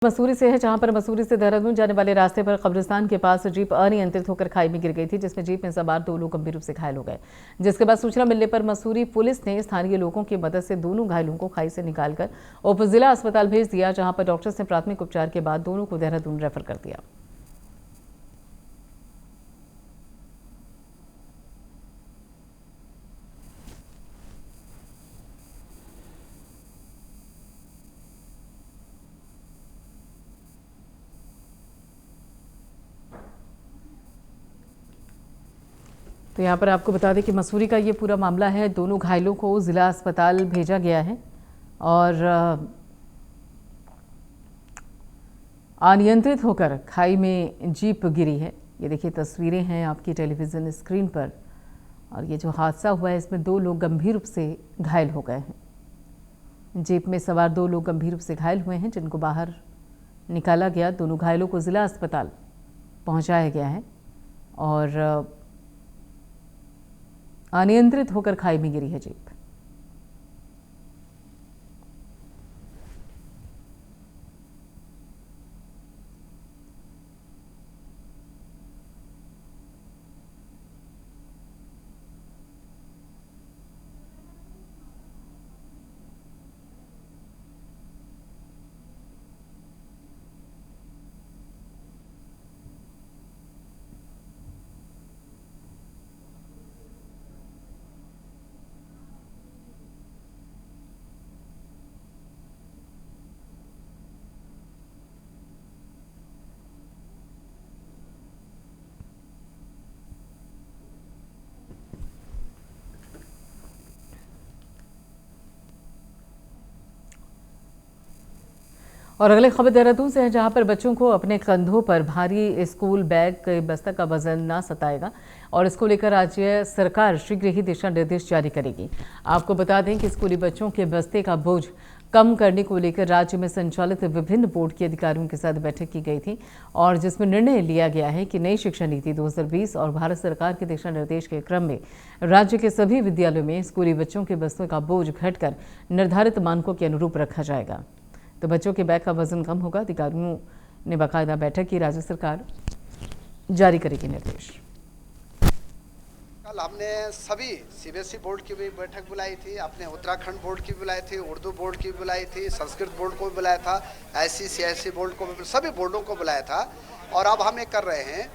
मसूरी से है, जहां पर मसूरी से देहरादून जाने वाले रास्ते पर कब्रिस्तान के पास जीप अनियंत्रित होकर खाई में गिर गई थी, जिसमें जीप में सवार 2 लोग गंभीर रूप से घायल हो गए। जिसके बाद सूचना मिलने पर मसूरी पुलिस ने स्थानीय लोगों की मदद से दोनों घायलों को खाई से निकालकर उप जिला अस्पताल भेज दिया, जहां पर डॉक्टर्स ने प्राथमिक उपचार के बाद दोनों को देहरादून रेफर कर दिया। तो यहाँ पर आपको बता दें कि मसूरी का ये पूरा मामला है। दोनों घायलों को जिला अस्पताल भेजा गया है और अनियंत्रित होकर खाई में जीप गिरी है। ये देखिए तस्वीरें हैं आपकी टेलीविज़न स्क्रीन पर, और ये जो हादसा हुआ है इसमें 2 लोग गंभीर रूप से घायल हो गए हैं। जीप में सवार 2 लोग गंभीर रूप से घायल हुए हैं, जिनको बाहर निकाला गया। दोनों घायलों को जिला अस्पताल पहुंचाया गया है और अनियंत्रित होकर खाई में गिरी है जीप। और अगले खबर देहरादून से है, जहां पर बच्चों को अपने कंधों पर भारी स्कूल बैग बस्ता का वजन ना सताएगा और इसको लेकर राज्य सरकार शीघ्र ही दिशा निर्देश जारी करेगी। आपको बता दें कि स्कूली बच्चों के बस्ते का बोझ कम करने को लेकर राज्य में संचालित विभिन्न बोर्ड के अधिकारियों के साथ बैठक की गई थी और जिसमें निर्णय लिया गया है कि नई शिक्षा नीति 2020 और भारत सरकार के दिशा निर्देश के क्रम में राज्य के सभी विद्यालयों में स्कूली बच्चों के बस्तों का बोझ घटकर निर्धारित मानकों के अनुरूप रखा जाएगा। तो बच्चों के बैग का वजन कम होगा। अधिकारियों ने बाकायदा बैठक की, राज्य सरकार जारी करेगी निर्देश। कल हमने सभी सीबीएसई बोर्ड की भी बैठक बुलाई थी, अपने उत्तराखंड बोर्ड की बुलाई थी, उर्दू बोर्ड की बुलाई थी, संस्कृत बोर्ड को भी बुलाया था, ICSE बोर्ड को भी, सभी बोर्डों को बुलाया था। और अब हम ये कर रहे हैं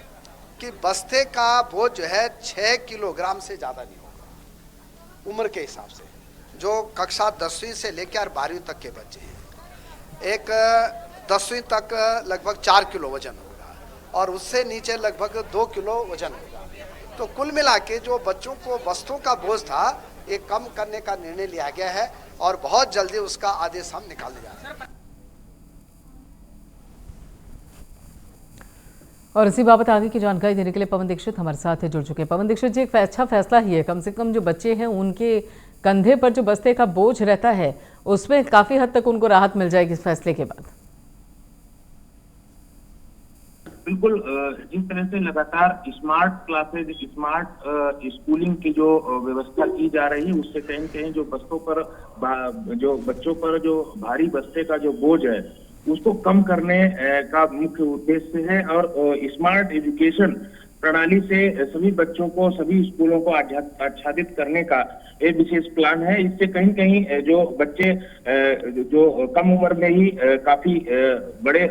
कि बस्ते का बोझ जो है 6 किलोग्राम से ज़्यादा नहीं होगा उम्र के हिसाब से। जो कक्षा 10वीं से लेकर 12वीं तक के बच्चे हैं, एक 10वीं तक लगभग 4 किलो वजन होगा और उससे नीचे लगभग 2 किलो वजन होगा। तो कुल मिला के जो बच्चों को बस्तों का बोझ था ये कम करने का निर्णय लिया गया है और बहुत जल्दी उसका आदेश हम निकालने जा रहे हैं। और इसी बाबत आगे की जानकारी देने के लिए पवन दीक्षित हमारे साथ जुड़ चुके हैं। पवन दीक्षित जी, एक अच्छा फैसला ही है, कम से कम जो बच्चे हैं उनके कंधे पर जो बस्ते का बोझ रहता है उसमें काफी हद तक उनको राहत मिल जाएगी इस फैसले के बाद। बिल्कुल, जिस तरह से लगातार स्मार्ट क्लासेज, स्मार्ट स्कूलिंग की जो व्यवस्था की जा रही है उससे कहीं न कहीं जो बस्तों पर, जो बच्चों पर जो भारी बस्ते का जो बोझ है उसको कम करने का मुख्य उद्देश्य है। और स्मार्ट एजुकेशन प्रणाली से सभी बच्चों को, सभी स्कूलों को आच्छादित करने का एक विशेष प्लान है। इससे कहीं कहीं जो बच्चे जो कम उम्र में ही काफी बड़े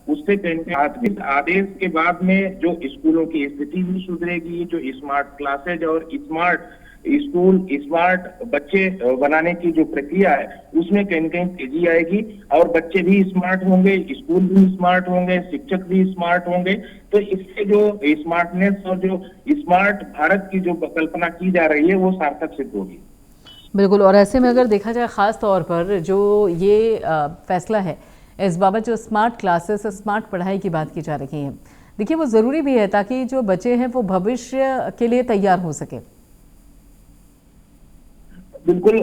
उससे कहीं आदेश के बाद में जो स्कूलों की स्थिति भी सुधरेगी। जो स्मार्ट क्लासेज और स्मार्ट स्कूल, स्मार्ट बच्चे बनाने की जो प्रक्रिया है उसमें कहीं कहीं तेजी आएगी और बच्चे भी स्मार्ट होंगे, स्कूल भी स्मार्ट होंगे, शिक्षक भी स्मार्ट होंगे। तो इससे जो स्मार्टनेस और जो स्मार्ट भारत की जो कल्पना की जा रही है वो सार्थक सिद्ध होगी। बिल्कुल, और ऐसे में अगर देखा जाए खास तौर पर जो ये फैसला है इस बाबत, जो स्मार्ट क्लासेस, स्मार्ट पढ़ाई की बात की जा रही है, देखिए वो ज़रूरी भी है ताकि जो बच्चे हैं वो भविष्य के लिए तैयार हो सके। बिल्कुल,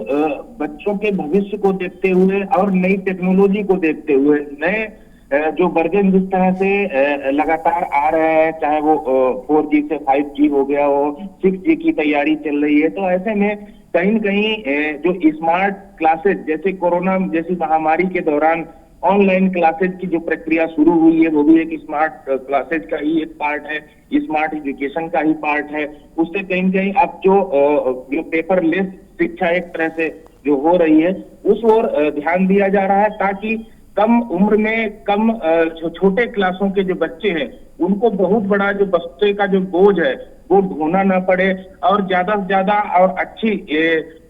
बच्चों के भविष्य को देखते हुए और नई टेक्नोलॉजी को देखते हुए, नए जो वर्जन जिस तरह से लगातार आ रहे हैं, चाहे वो 4G से 5G हो गया हो, 6G की तैयारी चल रही है, तो ऐसे में कहीं न कहीं जो स्मार्ट क्लासेज, जैसे कोरोना जैसी महामारी के दौरान ऑनलाइन क्लासेज की जो प्रक्रिया शुरू हुई है वो भी एक स्मार्ट क्लासेज का ही एक पार्ट है, स्मार्ट एजुकेशन का ही पार्ट है। उससे कहीं न कहीं अब जो पेपरलेस शिक्षा एक तरह से जो हो रही है उस ओर ध्यान दिया जा रहा है, ताकि कम उम्र में कम छोटे क्लासों के जो बच्चे हैं उनको बहुत बड़ा जो बस्ते का जो बोझ है वो ढोना ना पड़े, और ज्यादा से ज्यादा और अच्छी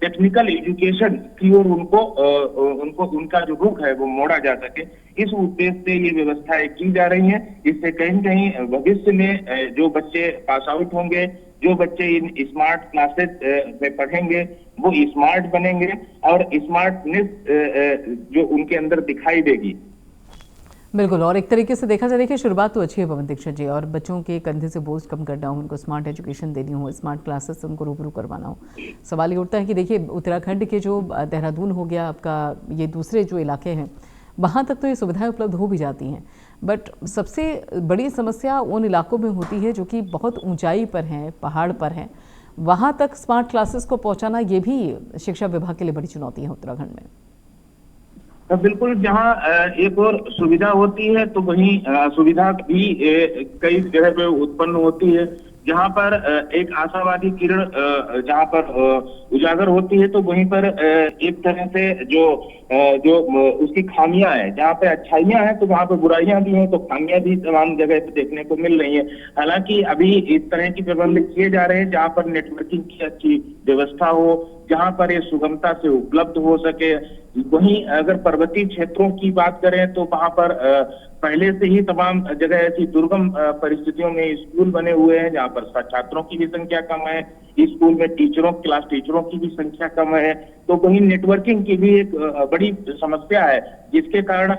टेक्निकल एजुकेशन की ओर उनको उनका जो रुख है वो मोड़ा जा सके। इस उद्देश्य से ये व्यवस्थाएं की जा रही हैं। इससे कहीं न कहीं भविष्य में जो बच्चे पास आउट होंगे, जो बच्चे इन स्मार्ट क्लासेस में पढ़ेंगे वो स्मार्ट बनेंगे और स्मार्टनेस जो उनके अंदर दिखाई देगी। बिल्कुल, और एक तरीके से देखा जाए, देखिए शुरुआत तो अच्छी है पवन दीक्षित जी, और बच्चों के कंधे से बोझ कम करना हो, उनको स्मार्ट एजुकेशन देनी हो, स्मार्ट क्लासेस से उनको रूबरू करवाना हो। सवाल ये उठता है कि देखिए उत्तराखंड के जो देहरादून हो गया आपका, ये दूसरे जो इलाके हैं वहाँ तक तो ये सुविधाएं उपलब्ध हो भी जाती हैं, बट सबसे बड़ी समस्या उन इलाकों में होती है जो कि बहुत ऊंचाई पर हैं, पहाड़ पर हैं। वहाँ तक स्मार्ट क्लासेस को पहुँचाना ये भी शिक्षा विभाग के लिए बड़ी चुनौती है उत्तराखंड में। तो बिल्कुल, जहाँ एक और सुविधा होती है तो वहीं असुविधा भी कई जगह पे उत्पन्न होती है। जहाँ पर एक आशावादी किरण जहाँ पर उजागर होती है तो वहीं पर एक तरह से जो उसकी खामियां हैं, जहाँ पे अच्छाइयां हैं तो वहाँ पे बुराइयां भी हैं, तो खामियां भी तमाम जगह पे देखने को मिल रही हैं। हालांकि अभी इस तरह की प्रबंध किए जा रहे हैं जहाँ पर नेटवर्किंग की अच्छी व्यवस्था हो, जहाँ पर ये सुगमता से उपलब्ध हो सके। वहीं अगर पर्वतीय क्षेत्रों की बात करें तो वहाँ पर पहले से ही तमाम जगह ऐसी दुर्गम परिस्थितियों में स्कूल बने हुए हैं जहाँ पर छात्रों की भी संख्या कम है, स्कूल में क्लास टीचरों की भी संख्या कम है। तो वहीं नेटवर्किंग की भी एक बड़ी समस्या है, जिसके कारण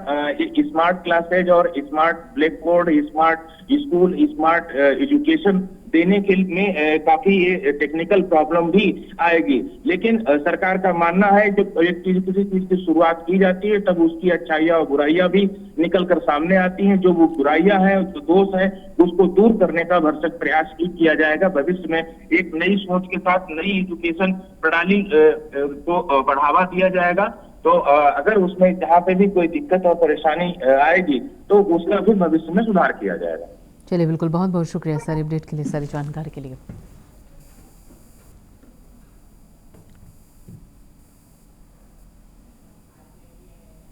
स्मार्ट क्लासेज और smart black board, smart school, smart education देने के में काफी ये टेक्निकल प्रॉब्लम भी आएगी। लेकिन सरकार का मानना है जब एक चीज किसी चीज की शुरुआत की जाती है तब उसकी अच्छाइयां और बुराइयां भी निकल कर सामने आती हैं। जो वो बुराइयां हैं, जो दोष है, उसको दूर करने का भरसक प्रयास भी किया जाएगा। भविष्य में एक नई सोच के साथ नई एजुकेशन प्रणाली को बढ़ावा दिया जाएगा। तो अगर उसमें जहाँ पे भी कोई दिक्कत और परेशानी आएगी तो उसका भी भविष्य में सुधार किया जाएगा। चलिए, बिल्कुल, बहुत बहुत शुक्रिया सारी अपडेट के लिए, सारी जानकारी के लिए।